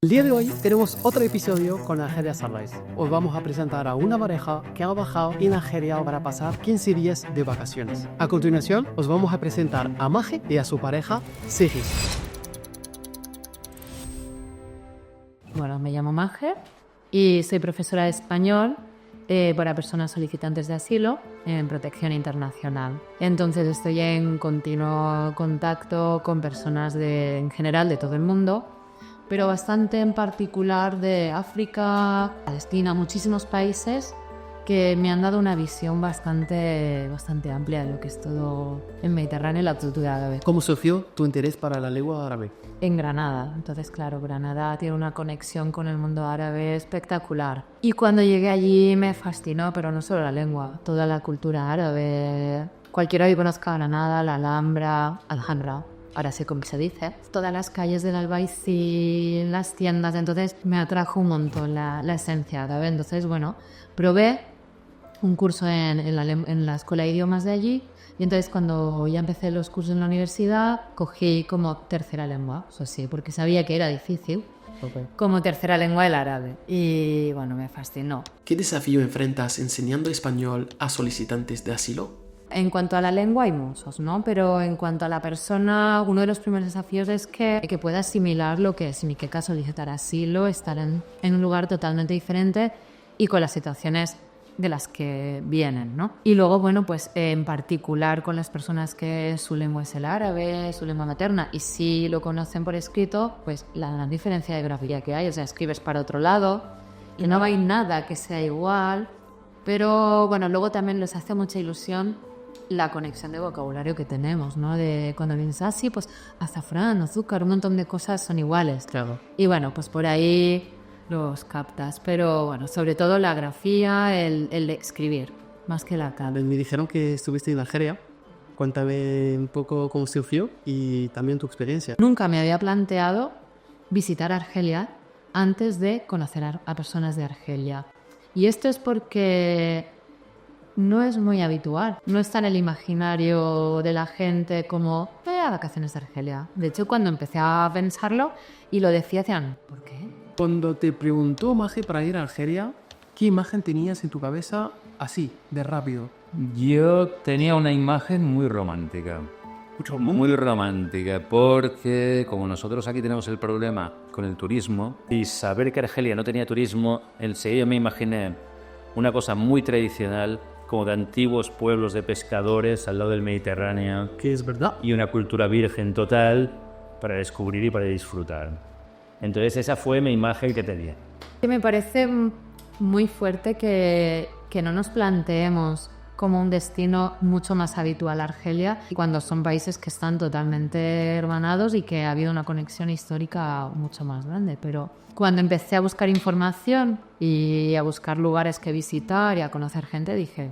El día de hoy tenemos otro episodio con Argelia Sunrise. Os vamos a presentar a una pareja que ha bajado en Argelia para pasar 15 días de vacaciones. A continuación, os vamos a presentar a Maje y a su pareja, Sigis. Bueno, me llamo Maje y soy profesora de español para personas solicitantes de asilo en protección internacional. Entonces estoy en continuo contacto con personas en general de todo el mundo, pero bastante en particular de África, Palestina, muchísimos países que me han dado una visión bastante amplia de lo que es todo el Mediterráneo y la cultura árabe. ¿Cómo surgió tu interés para la lengua árabe? En Granada. Entonces, claro, Granada tiene una conexión con el mundo árabe espectacular. Y cuando llegué allí me fascinó, pero no solo la lengua, toda la cultura árabe. Cualquiera que conozca Granada, la Alhambra, ahora sé cómo se dice, todas las calles del Albaicín, las tiendas, entonces me atrajo un montón la esencia árabe. Entonces, bueno, probé un curso en la escuela de idiomas de allí. Y entonces cuando ya empecé los cursos en la universidad, cogí como tercera lengua, eso sí, porque sabía que era difícil, como tercera lengua el árabe. Y bueno, me fascinó. ¿Qué desafío enfrentas enseñando español a solicitantes de asilo? En cuanto a la lengua hay muchos, ¿no? Pero en cuanto a la persona, uno de los primeros desafíos es que pueda asimilar lo que significa solicitar asilo, estar en un lugar totalmente diferente y con las situaciones de las que vienen, ¿no? Y luego, bueno, pues en particular con las personas que su lengua es el árabe, su lengua materna, y si lo conocen por escrito, pues la gran diferencia de grafía que hay, o sea, escribes para otro lado y no hay nada que sea igual, pero bueno, luego también les hace mucha ilusión la conexión de vocabulario que tenemos, ¿no? De cuando vienes así, pues azafrán, azúcar, un montón de cosas son iguales. Claro. Y bueno, pues por ahí los captas, pero bueno, sobre todo la grafía, el de escribir, más que la cara. Me dijeron que estuviste en Argelia. Cuéntame un poco cómo surgió y también tu experiencia. Nunca me había planteado visitar Argelia antes de conocer a personas de Argelia. Y esto es porque no es muy habitual, no está en el imaginario de la gente como a vacaciones de Argelia. De hecho, cuando empecé a pensarlo y lo decía, decían, ¿por qué? Cuando te preguntó Maje para ir a Argelia, ¿qué imagen tenías en tu cabeza así, de rápido? Yo tenía una imagen muy romántica. Muy romántica, porque como nosotros aquí tenemos el problema con el turismo, y saber que Argelia no tenía turismo, enseguida me imaginé una cosa muy tradicional, como de antiguos pueblos de pescadores al lado del Mediterráneo, Que es verdad. y una cultura virgen total para descubrir y para disfrutar. Entonces esa fue mi imagen que tenía. Me parece muy fuerte que no nos planteemos como un destino mucho más habitual a Argelia, cuando son países que están totalmente hermanados y que ha habido una conexión histórica mucho más grande. Pero cuando empecé a buscar información y a buscar lugares que visitar y a conocer gente, dije,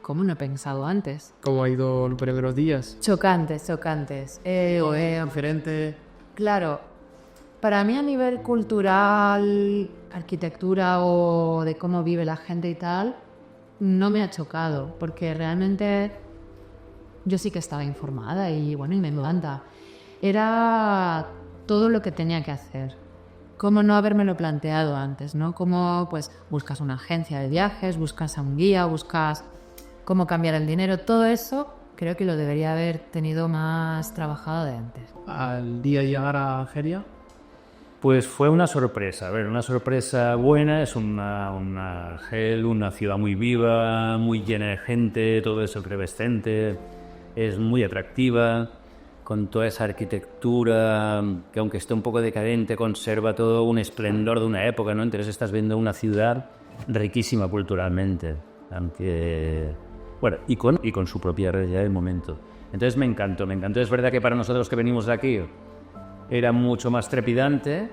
¿cómo no he pensado antes? ¿Cómo ha ido los primeros días? Chocantes. Diferente. Claro, para mí a nivel cultural, arquitectura o de cómo vive la gente y tal, no me ha chocado, porque realmente yo sí que estaba informada y bueno, y me encanta. Era todo lo que tenía que hacer. ¿Cómo no habérmelo planteado antes, no? Cómo pues buscas una agencia de viajes, buscas a un guía, buscas cómo cambiar el dinero, todo eso creo que lo debería haber tenido más trabajado de antes. Al día de llegar a Argelia, Pues fue una sorpresa, a ver, una sorpresa buena, es una Argel, una ciudad muy viva, muy llena de gente, todo es efervescente, es muy atractiva, con toda esa arquitectura que aunque esté un poco decadente, conserva todo un esplendor de una época, ¿no? Entonces estás viendo una ciudad riquísima culturalmente, aunque, bueno, y con su propia realidad del momento. Entonces me encantó. Es verdad que para nosotros que venimos de aquí era mucho más trepidante,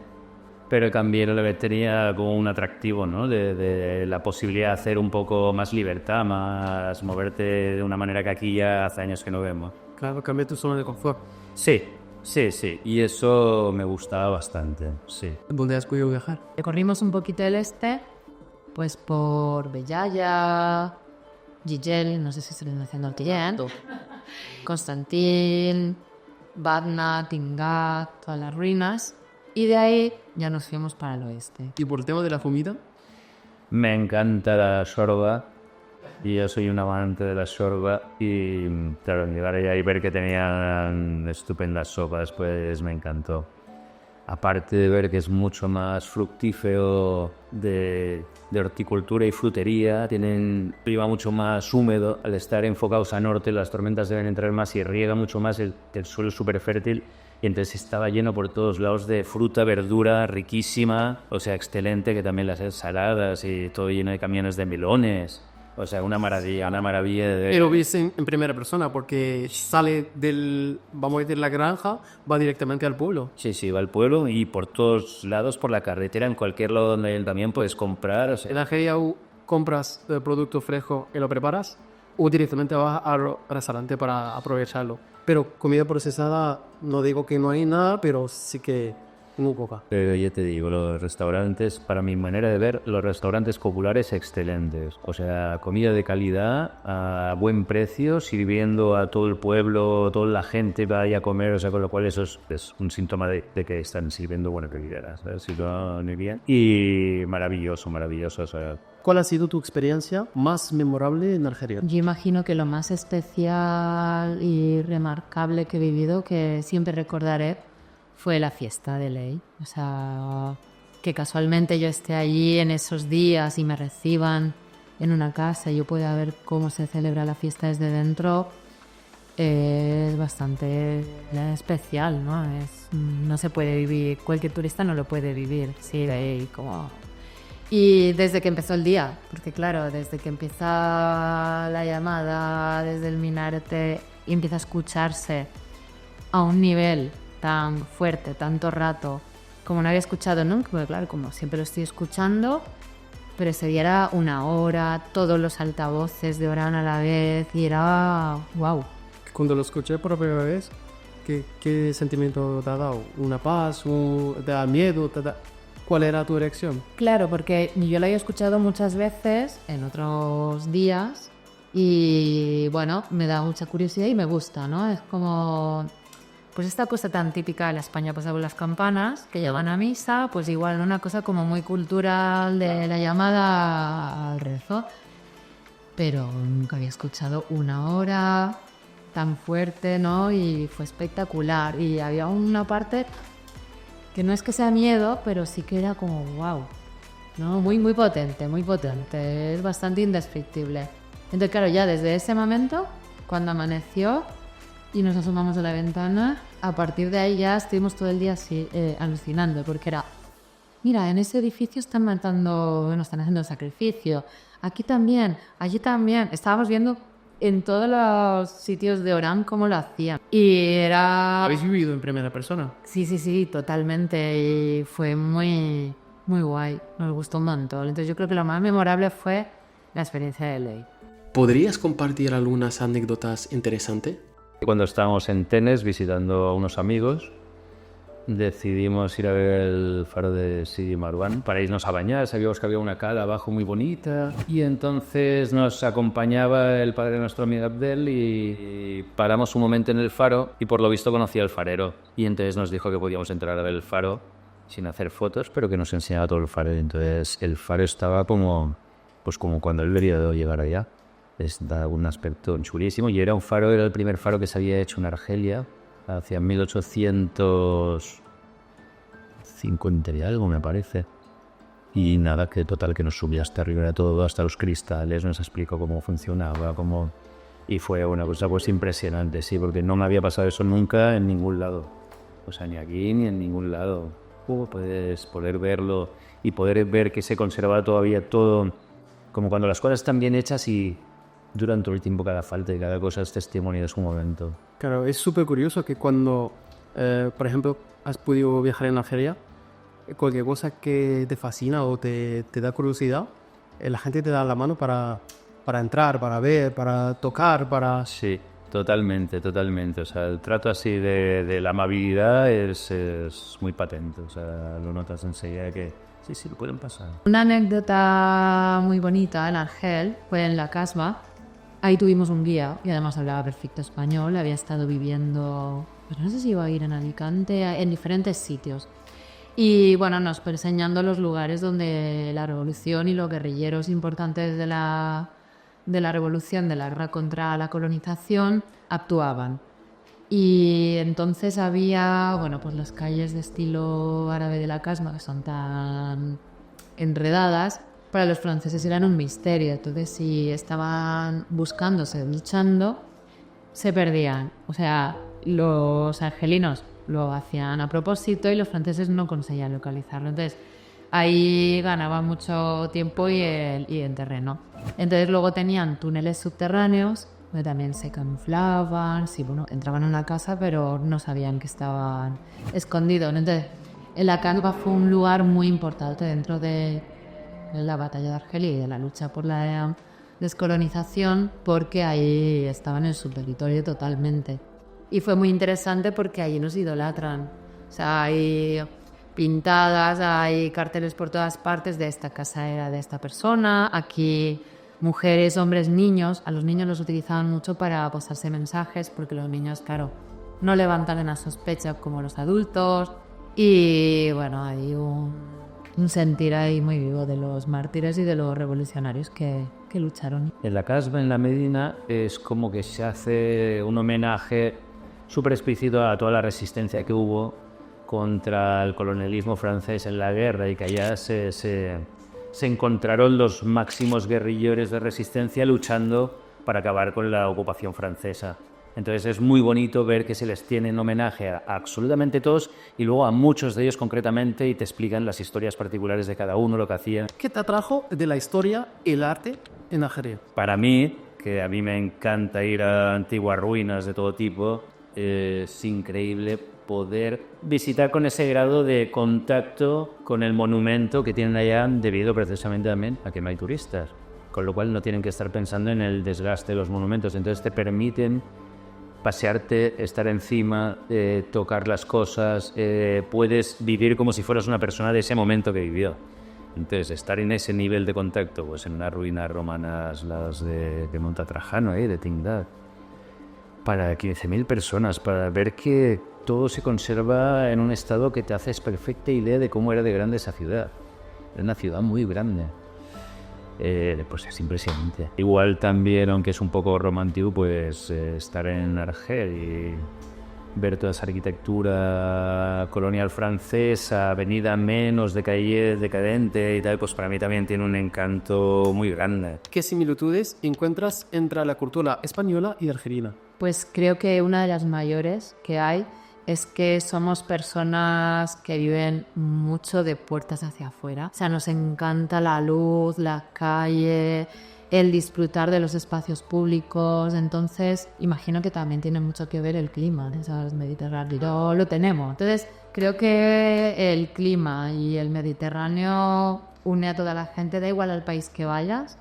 pero también tenía como un atractivo, ¿no? De la posibilidad de hacer un poco más libertad, más moverte de una manera que aquí ya hace años que no vemos. claro, cambié tu zona de confort. Sí, y eso me gustaba bastante, sí. ¿Dónde has podido viajar? Recorrimos un poquito el este, pues por Bellaya, Gigel, no sé si estoy diciendo bien, Constantin, Batna, Tingat, todas las ruinas. Y de ahí ya nos fuimos para el oeste. Y por el tema de la comida, Me encanta la shorba y yo soy un amante de la shorba y claro, llegar allá y ver que tenían estupendas sopas, pues me encantó. Aparte de ver que es mucho más fructífero de horticultura y frutería, tienen clima mucho más húmedo. Al estar enfocados a norte, las tormentas deben entrar más y riega mucho más, el suelo es súper fértil. Y entonces estaba lleno por todos lados de fruta, verdura, riquísima, o sea, excelente, que también las ensaladas y todo lleno de camiones de melones. O sea, una maravilla de... lo ves en primera persona porque sale del, vamos a decir, la granja, va directamente al pueblo. Sí, va al pueblo y por todos lados, por la carretera, en cualquier lado donde él también puedes comprar. O sea, En Argelia compras el producto fresco y lo preparas o directamente vas al restaurante para aprovecharlo. Pero comida procesada, no digo que no hay nada, pero sí que muy poca. pero ya te digo, los restaurantes, para mi manera de ver, los restaurantes populares excelentes. O sea, comida de calidad, a buen precio, sirviendo a todo el pueblo, toda la gente vaya a comer, o sea, con lo cual eso es un síntoma de que están sirviendo buena calidad, ¿sabes? Si lo muy bien. Y maravilloso, o sea... ¿Cuál ha sido tu experiencia más memorable en Argelia? Yo imagino que lo más especial y remarcable que he vivido, que siempre recordaré, fue la fiesta de Ley. O sea, que casualmente yo esté allí en esos días y me reciban en una casa y yo pueda ver cómo se celebra la fiesta desde dentro, es bastante especial, ¿no? No se puede vivir, cualquier turista no lo puede vivir, sí, de ahí como... Y desde que empezó el día, porque claro, desde que empieza la llamada, desde el minarete y empieza a escucharse a un nivel tan fuerte, tanto rato, como no había escuchado nunca, porque claro, como siempre lo estoy escuchando, pero ese día era una hora, todos los altavoces de Orán a la vez, y era wow. Cuando lo escuché por primera vez, ¿qué sentimiento te ha dado? ¿Una paz? ¿Te da miedo? ¿Cuál era tu reacción? Claro, porque yo lo había escuchado muchas veces en otros días y bueno, me da mucha curiosidad y me gusta, ¿no? Es como, pues esta cosa tan típica de la España pasada por las campanas, que llevan a misa, pues igual una cosa como muy cultural de la llamada al rezo. Pero nunca había escuchado una hora tan fuerte, ¿no? Y fue espectacular. Y había una parte que no es que sea miedo, pero sí que era como wow, ¿no? Muy, muy potente, es bastante indescriptible. Entonces, claro, ya desde ese momento, cuando amaneció y nos asomamos a la ventana, a partir de ahí ya estuvimos todo el día así alucinando, porque era, mira, en ese edificio están matando, bueno, están haciendo sacrificio, aquí también, allí también, estábamos viendo en todos los sitios de Orán cómo lo hacían. Y era... ¿Habéis vivido en primera persona? Sí, totalmente. Y fue muy, muy guay. Nos gustó un montón. Entonces yo creo que lo más memorable fue la experiencia de Ley. ¿Podrías compartir algunas anécdotas interesantes? Cuando estábamos en Tenes visitando a unos amigos, decidimos ir a ver el faro de Sidi Marwan para irnos a bañar. Sabíamos que había una cala abajo muy bonita y entonces nos acompañaba el padre de nuestro amigo Abdel y paramos un momento en el faro y por lo visto conocía al farero y entonces nos dijo que podíamos entrar a ver el faro sin hacer fotos, pero que nos enseñaba todo el faro. Entonces el faro estaba como cuando él debería llegar allá. Da un aspecto chulísimo y era el primer faro que se había hecho en Argelia hacia 1850 y algo, me parece. Y nada, que total, que nos subía hasta arriba de todo, hasta los cristales, nos explicó cómo funcionaba, y fue una cosa pues impresionante, sí, porque no me había pasado eso nunca en ningún lado. O sea, ni aquí ni en ningún lado. Puedes poder verlo y poder ver que se conserva todavía todo, como cuando las cosas están bien hechas y duran todo el tiempo que haga falta y cada cosa es testimonio de su momento. Claro, es súper curioso que cuando, por ejemplo, has podido viajar en Argelia, cualquier cosa que te fascina o te da curiosidad, la gente te da la mano para entrar, para ver, para tocar, para... Sí, totalmente. O sea, el trato así de la amabilidad es muy patente. O sea, lo notas enseguida que sí, lo pueden pasar. Una anécdota muy bonita en Argel fue en la Casbah. Ahí tuvimos un guía y además hablaba perfecto español. Había estado viviendo, pues no sé si iba a ir en Alicante, en diferentes sitios. Y bueno, nos fue enseñando los lugares donde la revolución y los guerrilleros importantes de la revolución, de la guerra contra la colonización, actuaban. Y entonces había, bueno, pues las calles de estilo árabe de la Casma, que son tan enredadas, para los franceses eran un misterio. Entonces, si estaban buscándose, luchando, se perdían. O sea, los argelinos lo hacían a propósito y los franceses no conseguían localizarlo. Entonces, ahí ganaba mucho tiempo y en terreno. Entonces, luego tenían túneles subterráneos donde también se camuflaban. Sí, bueno, entraban en una casa, pero no sabían que estaban escondidos. Entonces, la Casbah fue un lugar muy importante dentro de la batalla de Argelia y de la lucha por la descolonización, porque ahí estaban en su territorio totalmente. Y fue muy interesante porque ahí nos idolatran. O sea, hay pintadas, hay carteles por todas partes de esta casa era de esta persona. Aquí mujeres, hombres, niños. A los niños los utilizaban mucho para posarse mensajes porque los niños, claro, no levantan una sospecha como los adultos. Y bueno, hay un sentir ahí muy vivo de los mártires y de los revolucionarios que lucharon. En la Casbah, en la Medina, es como que se hace un homenaje súper explícito a toda la resistencia que hubo contra el colonialismo francés en la guerra, y que allá se encontraron los máximos guerrilleros de resistencia luchando para acabar con la ocupación francesa. Entonces es muy bonito ver que se les tiene en homenaje a absolutamente todos y luego a muchos de ellos concretamente, y te explican las historias particulares de cada uno, lo que hacían. ¿Qué te atrajo de la historia y el arte en Argelia? Para mí, que a mí me encanta ir a antiguas ruinas de todo tipo, es increíble poder visitar con ese grado de contacto con el monumento que tienen allá, debido precisamente también a que no hay turistas, con lo cual no tienen que estar pensando en el desgaste de los monumentos. Entonces te permiten pasearte, estar encima, tocar las cosas, puedes vivir como si fueras una persona de ese momento que vivió. Entonces, estar en ese nivel de contacto, pues en unas ruinas romanas, las de Monte Trajano, de Tindat, para 15.000 personas, para ver que todo se conserva en un estado que te haces perfecta idea de cómo era de grande esa ciudad. Era una ciudad muy grande. Pues es impresionante. Igual también, aunque es un poco romántico, pues estar en Argel y ver toda esa arquitectura colonial francesa, avenida menos decadente y tal, pues para mí también tiene un encanto muy grande. ¿Qué similitudes encuentras entre la cultura española y argelina? Pues creo que una de las mayores que hay es que somos personas que viven mucho de puertas hacia afuera. O sea, nos encanta la luz, la calle, el disfrutar de los espacios públicos. Entonces, imagino que también tiene mucho que ver el clima, ¿sabes? Mediterráneo, lo tenemos. Entonces, creo que el clima y el Mediterráneo une a toda la gente, da igual al país que vayas,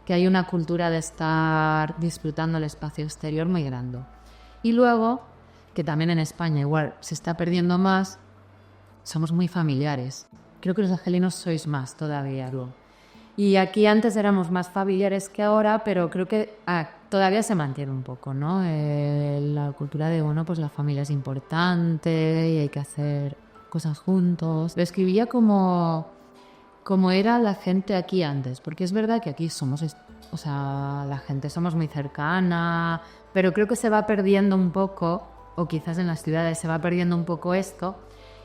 que hay una cultura de estar disfrutando el espacio exterior muy grande. Y luego, que también en España igual se está perdiendo más, somos muy familiares. Creo que los argelinos sois más todavía, ¿no? Y aquí antes éramos más familiares que ahora, pero creo que todavía se mantiene un poco, ¿no? La cultura de, bueno, pues la familia es importante y hay que hacer cosas juntos. Lo escribía como era la gente aquí antes, porque es verdad que aquí somos, o sea, la gente somos muy cercana, pero creo que se va perdiendo un poco, o quizás en las ciudades se va perdiendo un poco esto.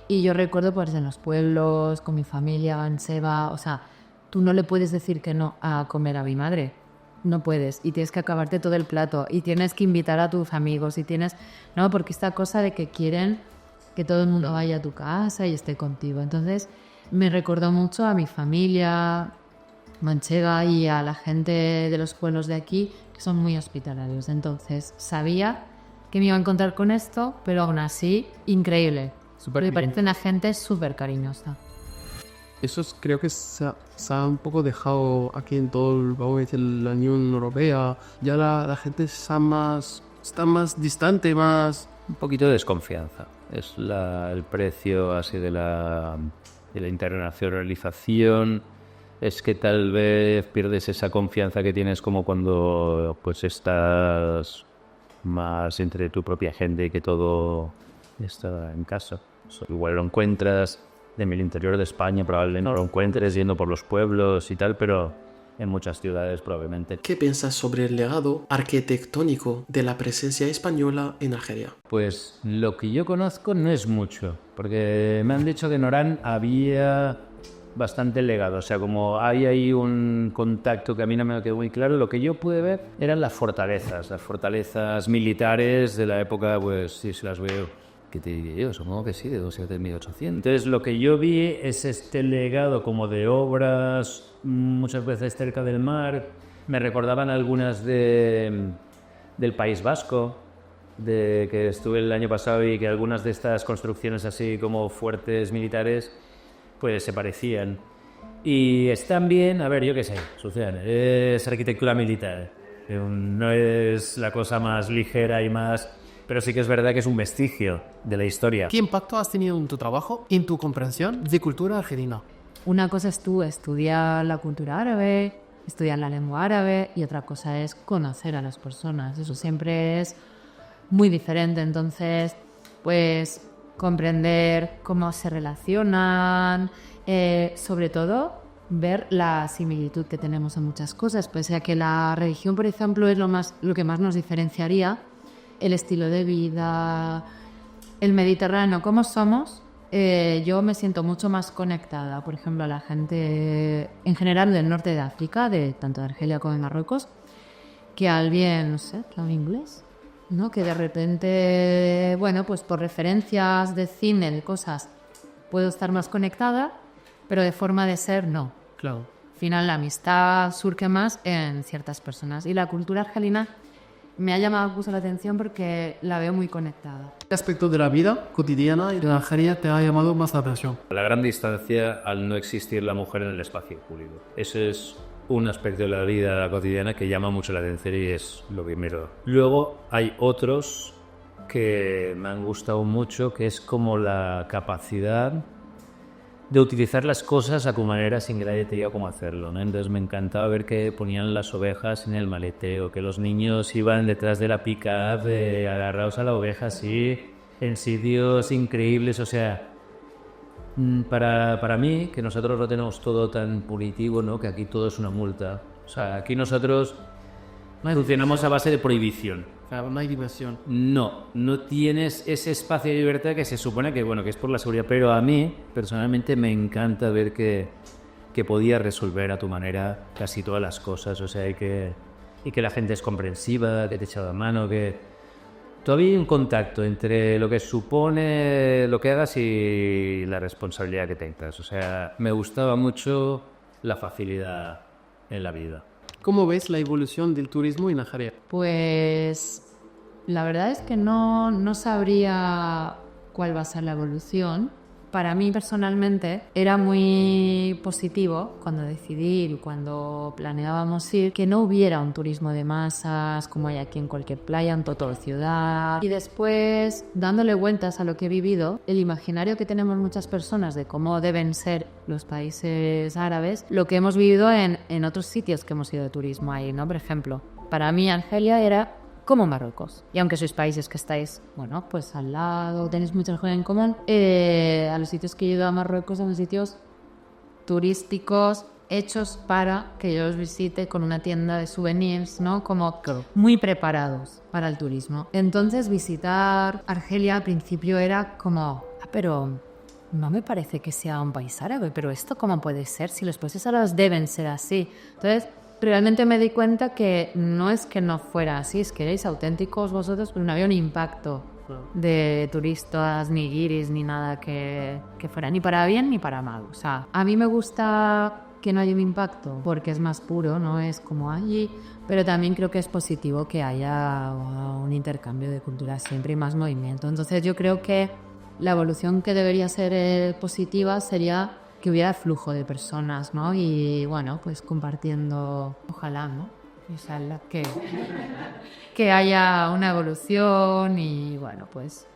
Y yo recuerdo, pues en los pueblos, con mi familia, en Seba, o sea, tú no le puedes decir que no a comer a mi madre. No puedes. Y tienes que acabarte todo el plato. Y tienes que invitar a tus amigos. Y tienes... No, porque esta cosa de que quieren que todo el mundo vaya a tu casa y esté contigo. Entonces, me recordó mucho a mi familia manchega y a la gente de los pueblos de aquí, que son muy hospitalarios. Entonces, sabía que me iba a encontrar con esto, pero aún así, increíble. Me parece una gente súper cariñosa. Eso creo que se ha un poco dejado aquí en todo vamos a decir, la Unión Europea. Ya la gente está más distante, más... Un poquito de desconfianza. Es el precio así de la internacionalización. Es que tal vez pierdes esa confianza que tienes como cuando pues estás más entre tu propia gente y que todo está en casa. Igual lo encuentras en el interior de España probablemente no lo encuentres yendo por los pueblos y tal, pero en muchas ciudades probablemente. ¿Qué piensas sobre el legado arquitectónico de la presencia española en Argelia? Pues lo que yo conozco no es mucho, porque me han dicho que en Orán había bastante legado, o sea, como hay ahí un contacto que a mí no me quedó muy claro, lo que yo pude ver eran las fortalezas militares de la época, pues sí, se las veo. ¿Qué te diría yo? Supongo que sí, de 1800. Entonces lo que yo vi es este legado como de obras muchas veces cerca del mar. Me recordaban algunas del País Vasco, de que estuve el año pasado y que algunas de estas construcciones así como fuertes militares pues se parecían. Y están bien, a ver, yo qué sé, Sucean, es arquitectura militar. No es la cosa más ligera y más... Pero sí que es verdad que es un vestigio de la historia. ¿Qué impacto has tenido en tu trabajo, en tu comprensión de cultura argelina? Una cosa es tú estudiar la cultura árabe, estudiar la lengua árabe, y otra cosa es conocer a las personas. Eso siempre es muy diferente. Entonces, pues comprender cómo se relacionan, sobre todo ver la similitud que tenemos en muchas cosas, pese a que la religión, por ejemplo, es lo que más nos diferenciaría. El estilo de vida, el Mediterráneo, cómo somos, yo me siento mucho más conectada, por ejemplo, a la gente en general del norte de África, tanto de Argelia como de Marruecos, que al bien, no sé, claro, inglés, ¿no? Que de repente, bueno, pues por referencias de cine, de cosas, puedo estar más conectada, pero de forma de ser, no. Claro. Al final, la amistad surge más en ciertas personas. Y la cultura argelina me ha llamado mucho la atención porque la veo muy conectada. ¿Qué aspecto de la vida cotidiana y de Argelia te ha llamado más la atención? La gran distancia al no existir la mujer en el espacio público. Ese es un aspecto de la vida cotidiana que llama mucho la atención y es lo primero. Luego hay otros que me han gustado mucho, que es como la capacidad de utilizar las cosas a tu manera sin que nadie te diga cómo hacerlo, ¿no? Entonces me encantaba ver que ponían las ovejas en el maletero, que los niños iban detrás de la pick-up agarrados a la oveja así, en sitios increíbles. O sea, para mí, que nosotros lo tenemos todo tan punitivo, ¿no? Que aquí todo es una multa. O sea, aquí nosotros funcionamos a base de prohibición. Claro, no hay diversión. No tienes ese espacio de libertad que se supone que, bueno, que es por la seguridad, pero a mí, personalmente, me encanta ver que podías resolver a tu manera casi todas las cosas, o sea, y que la gente es comprensiva, que te echa la mano, que todavía hay un contacto entre lo que supone lo que hagas y la responsabilidad que tengas. O sea, me gustaba mucho la facilidad en la vida. ¿Cómo ves la evolución del turismo en Argelia? Pues la verdad es que no sabría cuál va a ser la evolución. Para mí personalmente era muy positivo cuando decidí ir y cuando planeábamos ir que no hubiera un turismo de masas como hay aquí en cualquier playa, en toda ciudad. Y después, dándole vueltas a lo que he vivido, el imaginario que tenemos muchas personas de cómo deben ser los países árabes, lo que hemos vivido en otros sitios que hemos ido de turismo ahí, ¿no? Por ejemplo, para mí Argelia era como Marruecos. Y aunque sois países que estáis, bueno, pues al lado, tenéis muchas cosas en común, a los sitios que he ido a Marruecos son sitios turísticos hechos para que yo los visite con una tienda de souvenirs, ¿no? Como muy preparados para el turismo. Entonces visitar Argelia al principio era como, pero no me parece que sea un país árabe, pero ¿esto cómo puede ser? Si los países árabes deben ser así. Entonces realmente me di cuenta que no es que no fuera así, es que erais auténticos vosotros, pero no había un impacto de turistas, ni guiris, ni nada que fuera ni para bien ni para mal. O sea, a mí me gusta que no haya un impacto porque es más puro, no es como allí, pero también creo que es positivo que haya un intercambio de culturas siempre y más movimiento. Entonces yo creo que la evolución que debería ser positiva sería que hubiera flujo de personas, ¿no? Y bueno, pues compartiendo, ojalá, ¿no? Ojalá que haya una evolución y bueno, pues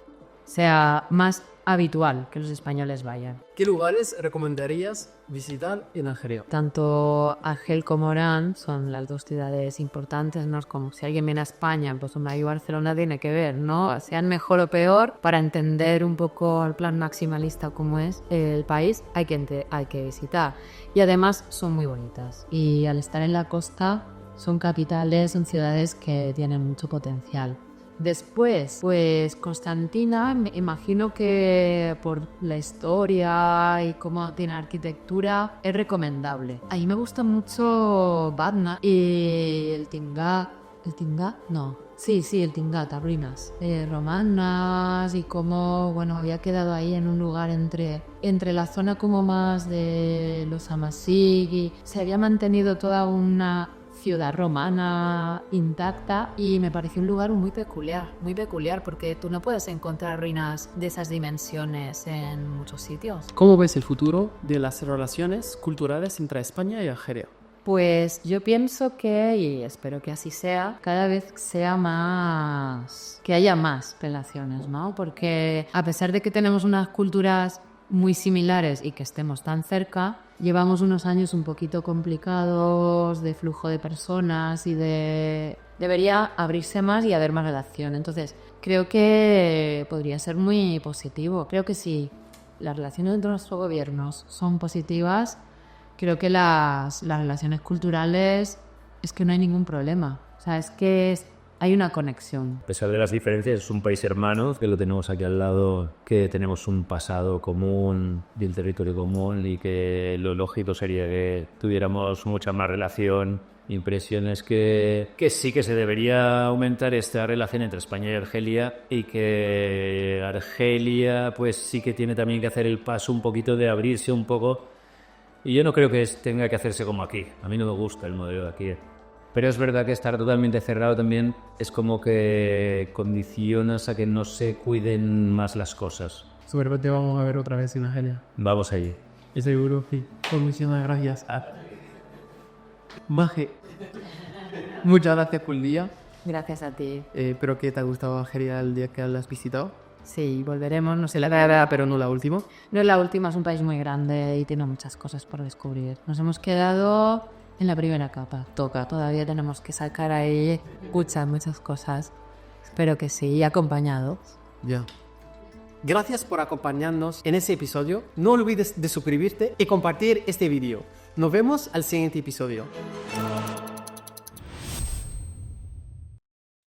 sea más habitual que los españoles vayan. ¿Qué lugares recomendarías visitar en Argelia? Tanto Argel como Orán son las dos ciudades importantes, ¿no? Es como si alguien viene a España, pues hombre, ahí Barcelona tiene que ver, ¿no? Sean mejor o peor, para entender un poco el plan maximalista como es el país, hay que visitar. Y además son muy bonitas. Y al estar en la costa, son capitales, son ciudades que tienen mucho potencial. Después, pues Constantina, me imagino que por la historia y cómo tiene arquitectura, es recomendable. A mí me gusta mucho Batna y el Tingá. ¿El Tingá? No. Sí, el Tingá, ruinas romanas y cómo, bueno, había quedado ahí en un lugar entre la zona como más de los Amasig y se había mantenido toda una ciudad romana intacta y me pareció un lugar muy peculiar porque tú no puedes encontrar ruinas de esas dimensiones en muchos sitios. ¿Cómo ves el futuro de las relaciones culturales entre España y Argelia? Pues yo pienso que, y espero que así sea, cada vez sea más, que haya más relaciones, ¿no? Porque a pesar de que tenemos unas culturas muy similares y que estemos tan cerca, llevamos unos años un poquito complicados de flujo de personas y debería abrirse más y haber más relación. Entonces, creo que podría ser muy positivo. Creo que si las relaciones entre nuestros gobiernos son positivas, creo que las relaciones culturales es que no hay ningún problema. O sea, es que hay una conexión. A pesar de las diferencias, es un país hermano, que lo tenemos aquí al lado, que tenemos un pasado común y el territorio común y que lo lógico sería que tuviéramos mucha más relación. Mi impresión es que sí que se debería aumentar esta relación entre España y Argelia y que Argelia pues sí que tiene también que hacer el paso un poquito de abrirse un poco. Y yo no creo que tenga que hacerse como aquí. A mí no me gusta el modelo de aquí. Pero es verdad que estar totalmente cerrado también es como que condicionas a que no se cuiden más las cosas. Seguro te vamos a ver otra vez en Argelia. Vamos allí. Y seguro, sí. Pues muchísimas gracias. Maje, muchas gracias por el día. Gracias a ti. Espero que te ha gustado Argelia el día que la has visitado. Sí, volveremos, no sé. La verdad, pero no la última. No es la última, es un país muy grande y tiene muchas cosas por descubrir. Nos hemos quedado en la primera capa. Todavía tenemos que sacar ahí muchas cosas. Espero que sí, y acompañados. Ya. Gracias por acompañarnos en ese episodio. No olvides de suscribirte y compartir este vídeo. Nos vemos al siguiente episodio.